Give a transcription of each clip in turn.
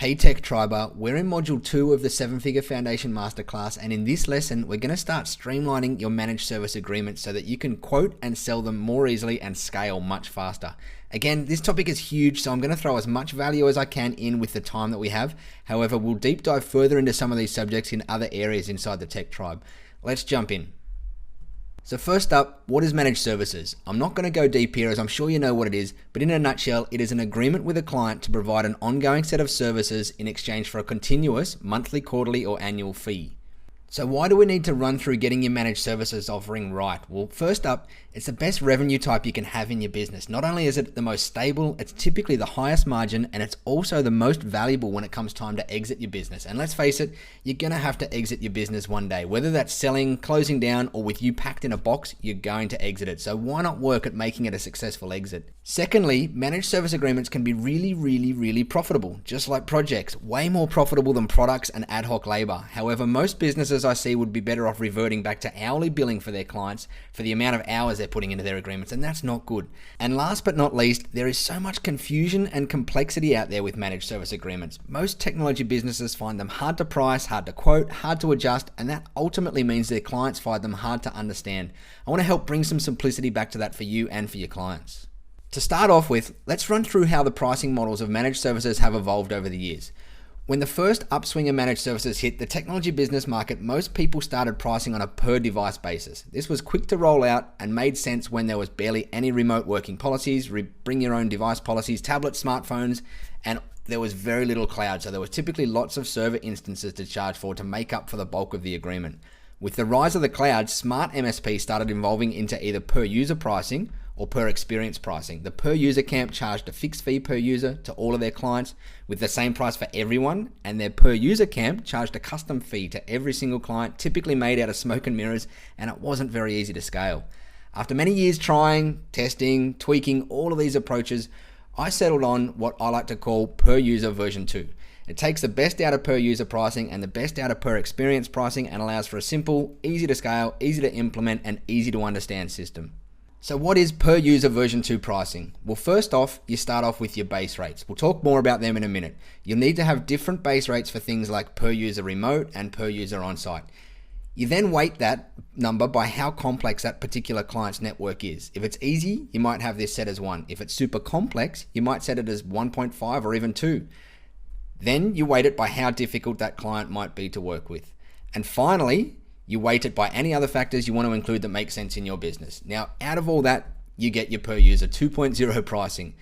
Hey Tech Triber, we're in Module 2 of the 7-Figure Foundation Masterclass, and in this lesson, we're going to start streamlining your managed service agreements so that you can quote and sell them more easily and scale much faster. Again, this topic is huge, so I'm going to throw as much value as I can in with the time that we have. However, we'll deep dive further into some of these subjects in other areas inside the Tech Tribe. Let's jump in. So first up, what is managed services? I'm not going to go deep here as I'm sure you know what it is, but in a nutshell, it is an agreement with a client to provide an ongoing set of services in exchange for a continuous monthly, quarterly, or annual fee. So why do we need to run through getting your managed services offering right? Well, first up, it's the best revenue type you can have in your business. Not only is it the most stable, it's typically the highest margin, and it's also the most valuable when it comes time to exit your business. And let's face it, you're going to have to exit your business one day. Whether that's selling, closing down, or with you packed in a box, you're going to exit it. So why not work at making it a successful exit? Secondly, managed service agreements can be really profitable, just like projects, way more profitable than products and ad hoc labor. However, most businesses I see would be better off reverting back to hourly billing for their clients for the amount of hours they're putting into their agreements, and that's not good. And last but not least, there is so much confusion and complexity out there with managed service agreements. Most technology businesses find them hard to price, hard to quote, hard to adjust, and that ultimately means their clients find them hard to understand. I want to help bring some simplicity back to that for you and for your clients. To start off with, let's run through how the pricing models of managed services have evolved over the years. When the first upswing of managed services hit the technology business market, most people started pricing on a per device basis. This was quick to roll out and made sense when there was barely any remote working policies, bring your own device policies, tablets, smartphones, and there was very little cloud. So there was typically lots of server instances to charge for to make up for the bulk of the agreement. With the rise of the cloud, smart MSP started evolving into either per user pricing or per experience pricing. The per user camp charged a fixed fee per user to all of their clients with the same price for everyone, and their per user camp charged a custom fee to every single client, typically made out of smoke and mirrors, and it wasn't very easy to scale. After many years trying, testing, tweaking all of these approaches, I settled on what I like to call per user version 2. It takes the best out of per user pricing and the best out of per experience pricing and allows for a simple, easy to scale, easy to implement, and easy to understand system. So what is per user version 2 pricing? Well, first off, you start off with your base rates. We'll talk more about them in a minute. You'll need to have different base rates for things like per user remote and per user on-site. You then weight that number by how complex that particular client's network is. If it's easy, you might have this set as 1. If it's super complex, you might set it as 1.5 or even 2. Then you weight it by how difficult that client might be to work with. And finally, you weight it by any other factors you want to include that make sense in your business. Now, out of all that, you get your per user 2.0 pricing.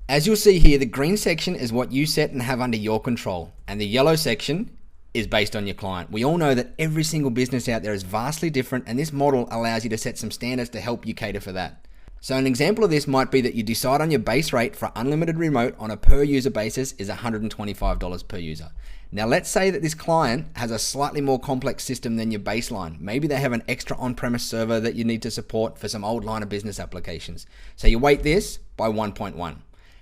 As you'll see here, the green section is what you set and have under your control, and the yellow section is based on your client. We all know that every single business out there is vastly different, and this model allows you to set some standards to help you cater for that. So an example of this might be that you decide on your base rate for unlimited remote on a per user basis is $125 per user. Now let's say that this client has a slightly more complex system than your baseline. Maybe they have an extra on-premise server that you need to support for some old line of business applications. So you weight this by 1.1.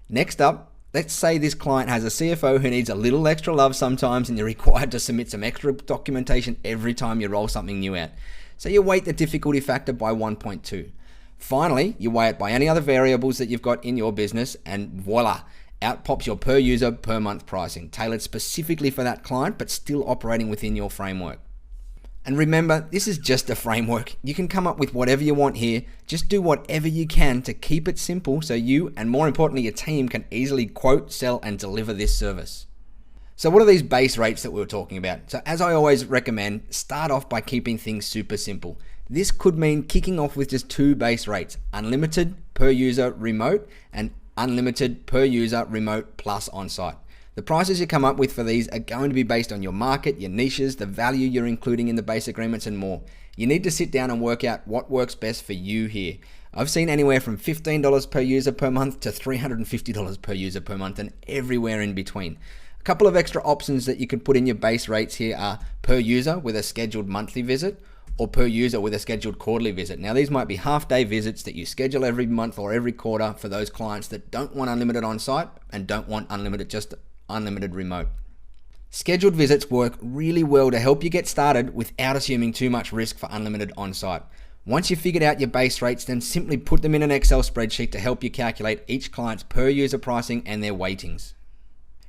Next up, let's say this client has a CFO who needs a little extra love sometimes and you're required to submit some extra documentation every time you roll something new out. So you weight the difficulty factor by 1.2. Finally, you weigh it by any other variables that you've got in your business, and voila, out pops your per user per month pricing, tailored specifically for that client, but still operating within your framework. And remember, this is just a framework. You can come up with whatever you want here. Just do whatever you can to keep it simple so you, and more importantly, your team can easily quote, sell, and deliver this service. So what are these base rates that we were talking about? So as I always recommend, start off by keeping things super simple. This could mean kicking off with just 2 base rates, unlimited per user remote and unlimited per user remote plus on-site. The prices you come up with for these are going to be based on your market, your niches, the value you're including in the base agreements, and more. You need to sit down and work out what works best for you here. I've seen anywhere from $15 per user per month to $350 per user per month, and everywhere in between. A couple of extra options that you can put in your base rates here are per user with a scheduled monthly visit, or per user with a scheduled quarterly visit. Now these might be half-day visits that you schedule every month or every quarter for those clients that don't want unlimited on-site and don't want just unlimited remote. Scheduled visits work really well to help you get started without assuming too much risk for unlimited on-site. Once you've figured out your base rates, then simply put them in an Excel spreadsheet to help you calculate each client's per user pricing and their weightings.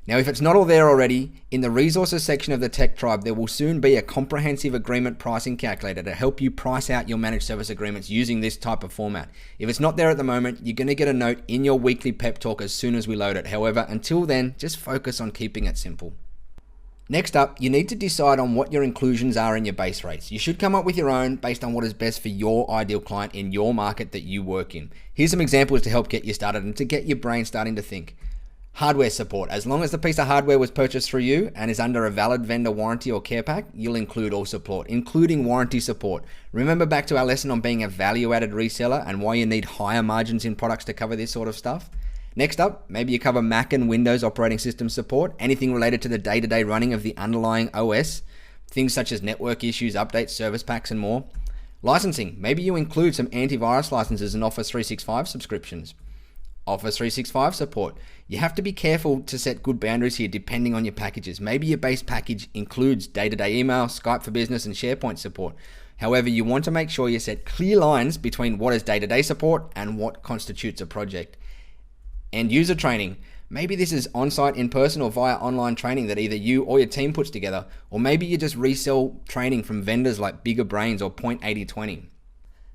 Now, if it's not all there already, in the resources section of the Tech Tribe, there will soon be a comprehensive agreement pricing calculator to help you price out your managed service agreements using this type of format. If it's not there at the moment, you're going to get a note in your weekly pep talk as soon as we load it. However, until then, just focus on keeping it simple. Next up, you need to decide on what your inclusions are in your base rates. You should come up with your own based on what is best for your ideal client in your market that you work in. Here's some examples to help get you started and to get your brain starting to think. Hardware support. As long as the piece of hardware was purchased through you and is under a valid vendor warranty or care pack, you'll include all support, including warranty support. Remember back to our lesson on being a value-added reseller and why you need higher margins in products to cover this sort of stuff? Next up, maybe you cover Mac and Windows operating system support, anything related to the day-to-day running of the underlying OS, things such as network issues, updates, service packs, and more. Licensing. Maybe you include some antivirus licenses and Office 365 subscriptions. Office 365 support. You have to be careful to set good boundaries here depending on your packages. Maybe your base package includes day-to-day email, Skype for Business, and SharePoint support. However, you want to make sure you set clear lines between what is day-to-day support and what constitutes a project. And user training. Maybe this is on-site, in-person, or via online training that either you or your team puts together, or maybe you just resell training from vendors like Bigger Brains or Point 80/20.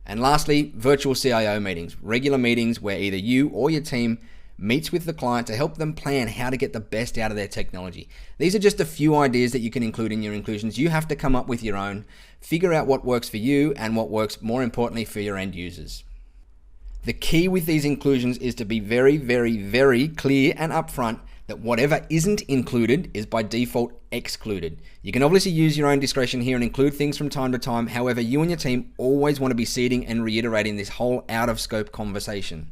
And lastly, virtual CIO meetings, regular meetings where either you or your team meets with the client to help them plan how to get the best out of their technology. These are just a few ideas that you can include in your inclusions. You have to come up with your own, figure out what works for you and what works more importantly for your end users. The key with these inclusions is to be very, very, very clear and upfront that whatever isn't included is by default excluded. You can obviously use your own discretion here and include things from time to time. However, you and your team always want to be seeding and reiterating this whole out of scope conversation.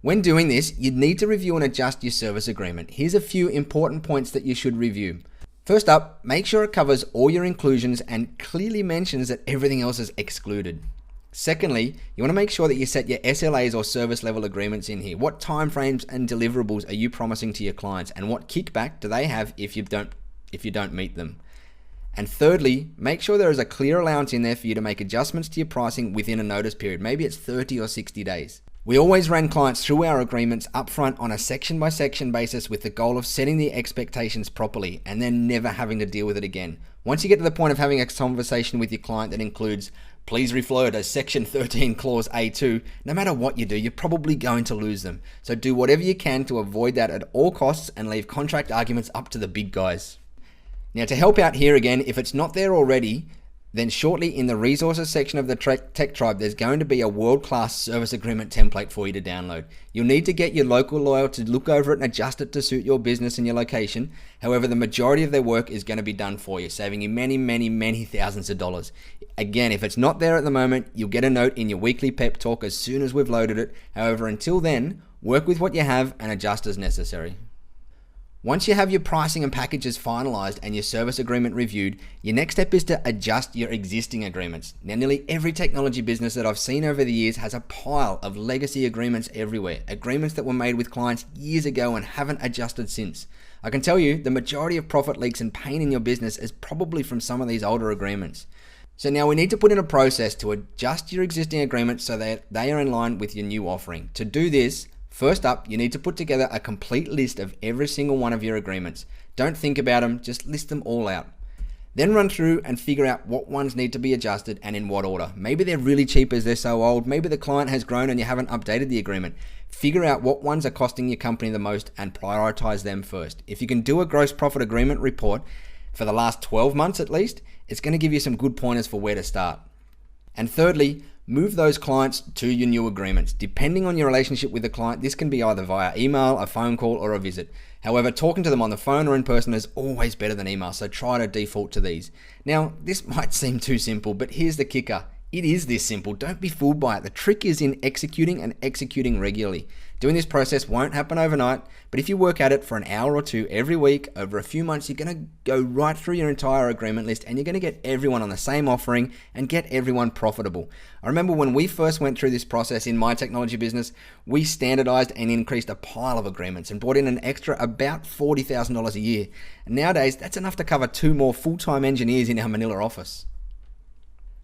When doing this, you'd need to review and adjust your service agreement. Here's a few important points that you should review. First up, make sure it covers all your inclusions and clearly mentions that everything else is excluded. Secondly, you want to make sure that you set your SLAs or service level agreements in here. What timeframes and deliverables are you promising to your clients, and what kickback do they have if you don't meet them? And thirdly, make sure there is a clear allowance in there for you to make adjustments to your pricing within a notice period. Maybe it's 30 or 60 days. We always run clients through our agreements upfront on a section by section basis with the goal of setting the expectations properly and then never having to deal with it again. Once you get to the point of having a conversation with your client that includes, please refer to section 13 clause A2, no matter what you do, you're probably going to lose them. So do whatever you can to avoid that at all costs and leave contract arguments up to the big guys. Now to help out here again, if it's not there already, then shortly in the resources section of the Tech Tribe, there's going to be a world-class service agreement template for you to download. You'll need to get your local lawyer to look over it and adjust it to suit your business and your location. However, the majority of their work is going to be done for you, saving you many, many, many thousands of dollars. Again, if it's not there at the moment, you'll get a note in your weekly pep talk as soon as we've loaded it. However, until then, work with what you have and adjust as necessary. Once you have your pricing and packages finalized and your service agreement reviewed, your next step is to adjust your existing agreements. Now, nearly every technology business that I've seen over the years has a pile of legacy agreements everywhere, agreements that were made with clients years ago and haven't adjusted since. I can tell you the majority of profit leaks and pain in your business is probably from some of these older agreements. So now we need to put in a process to adjust your existing agreements so that they are in line with your new offering. To do this, first up, you need to put together a complete list of every single one of your agreements. Don't think about them, just list them all out. Then run through and figure out what ones need to be adjusted and in what order. Maybe they're really cheap as they're so old. Maybe the client has grown and you haven't updated the agreement. Figure out what ones are costing your company the most and prioritize them first. If you can do a gross profit agreement report for the last 12 months at least, it's going to give you some good pointers for where to start. And thirdly, move those clients to your new agreements. Depending on your relationship with the client, this can be either via email, a phone call, or a visit. However, talking to them on the phone or in person is always better than email, so try to default to these. Now, this might seem too simple, but here's the kicker. It is this simple. Don't be fooled by it. The trick is in executing and executing regularly. Doing this process won't happen overnight, but if you work at it for an hour or two every week, over a few months, you're going to go right through your entire agreement list and you're going to get everyone on the same offering and get everyone profitable. I remember when we first went through this process in my technology business, we standardized and increased a pile of agreements and brought in an extra about $40,000 a year. And nowadays, that's enough to cover 2 more full-time engineers in our Manila office.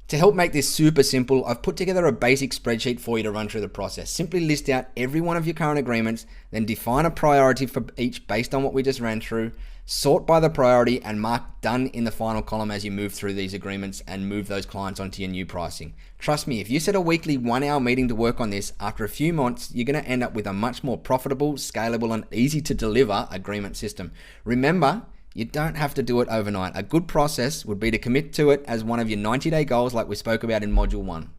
To help make this super simple, I've put together a basic spreadsheet for you to run through the process. Simply list out every one of your current agreements, then define a priority for each based on what we just ran through, sort by the priority, and mark done in the final column as you move through these agreements and move those clients onto your new pricing. Trust me, if you set a weekly 1-hour meeting to work on this, after a few months, you're going to end up with a much more profitable, scalable, and easy to deliver agreement system. Remember, you don't have to do it overnight. A good process would be to commit to it as one of your 90-day goals like we spoke about in Module 1.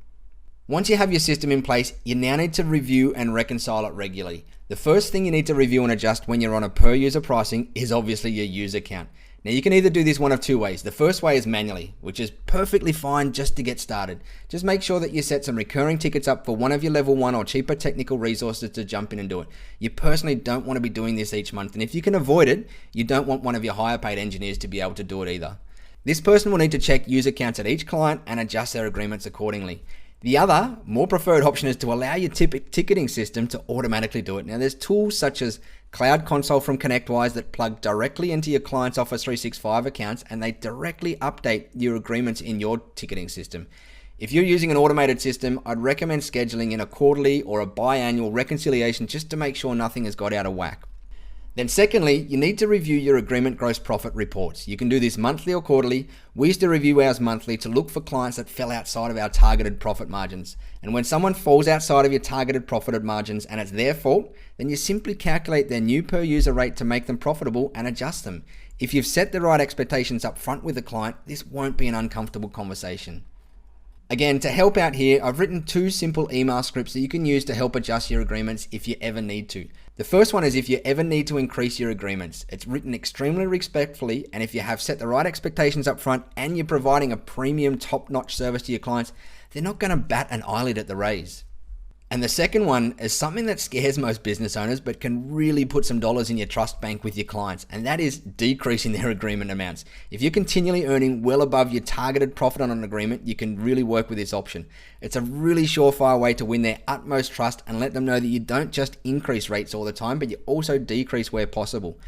Once you have your system in place, you now need to review and reconcile it regularly. The first thing you need to review and adjust when you're on a per user pricing is obviously your user count. Now you can either do this one of two ways. The first way is manually, which is perfectly fine just to get started. Just make sure that you set some recurring tickets up for one of your level 1 or cheaper technical resources to jump in and do it. You personally don't want to be doing this each month, and if you can avoid it, you don't want one of your higher paid engineers to be able to do it either. This person will need to check user counts at each client and adjust their agreements accordingly. The other, more preferred option is to allow your ticketing system to automatically do it. Now there's tools such as Cloud Console from ConnectWise that plug directly into your client's Office 365 accounts, and they directly update your agreements in your ticketing system. If you're using an automated system, I'd recommend scheduling in a quarterly or a biannual reconciliation just to make sure nothing has got out of whack. Then secondly, you need to review your agreement gross profit reports. You can do this monthly or quarterly. We used to review ours monthly to look for clients that fell outside of our targeted profit margins. And when someone falls outside of your targeted profited margins and it's their fault, then you simply calculate their new per user rate to make them profitable and adjust them. If you've set the right expectations up front with the client, this won't be an uncomfortable conversation. Again, to help out here, I've written 2 simple email scripts that you can use to help adjust your agreements if you ever need to. The first one is if you ever need to increase your agreements. It's written extremely respectfully, and if you have set the right expectations up front and you're providing a premium top-notch service to your clients, they're not going to bat an eyelid at the raise. And the second one is something that scares most business owners but can really put some dollars in your trust bank with your clients, and that is decreasing their agreement amounts. If you're continually earning well above your targeted profit on an agreement, you can really work with this option. It's a really surefire way to win their utmost trust and let them know that you don't just increase rates all the time, but you also decrease where possible.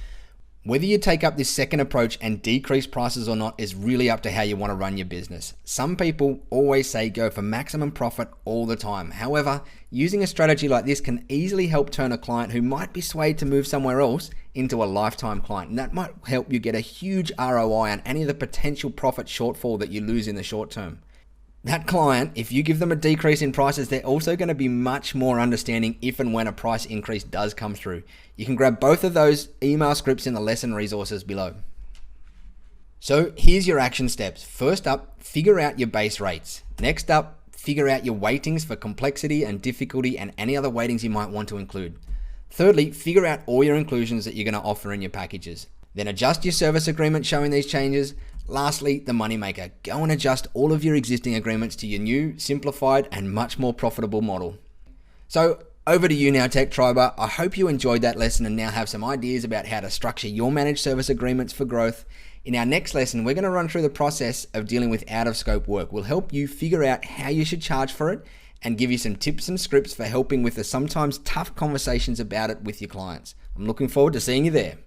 Whether you take up this second approach and decrease prices or not is really up to how you want to run your business. Some people always say go for maximum profit all the time. However, using a strategy like this can easily help turn a client who might be swayed to move somewhere else into a lifetime client. And that might help you get a huge ROI on any of the potential profit shortfall that you lose in the short term. That client, if you give them a decrease in prices, they're also going to be much more understanding if and when a price increase does come through. You can grab both of those email scripts in the lesson resources below. So here's your action steps. First up, figure out your base rates. Next up, figure out your weightings for complexity and difficulty and any other weightings you might want to include. Thirdly, figure out all your inclusions that you're going to offer in your packages. Then adjust your service agreement showing these changes. Lastly, the moneymaker. Go and adjust all of your existing agreements to your new, simplified, and much more profitable model. So over to you now, Tech Triber. I hope you enjoyed that lesson and now have some ideas about how to structure your managed service agreements for growth. In our next lesson, we're going to run through the process of dealing with out-of-scope work. We'll help you figure out how you should charge for it and give you some tips and scripts for helping with the sometimes tough conversations about it with your clients. I'm looking forward to seeing you there.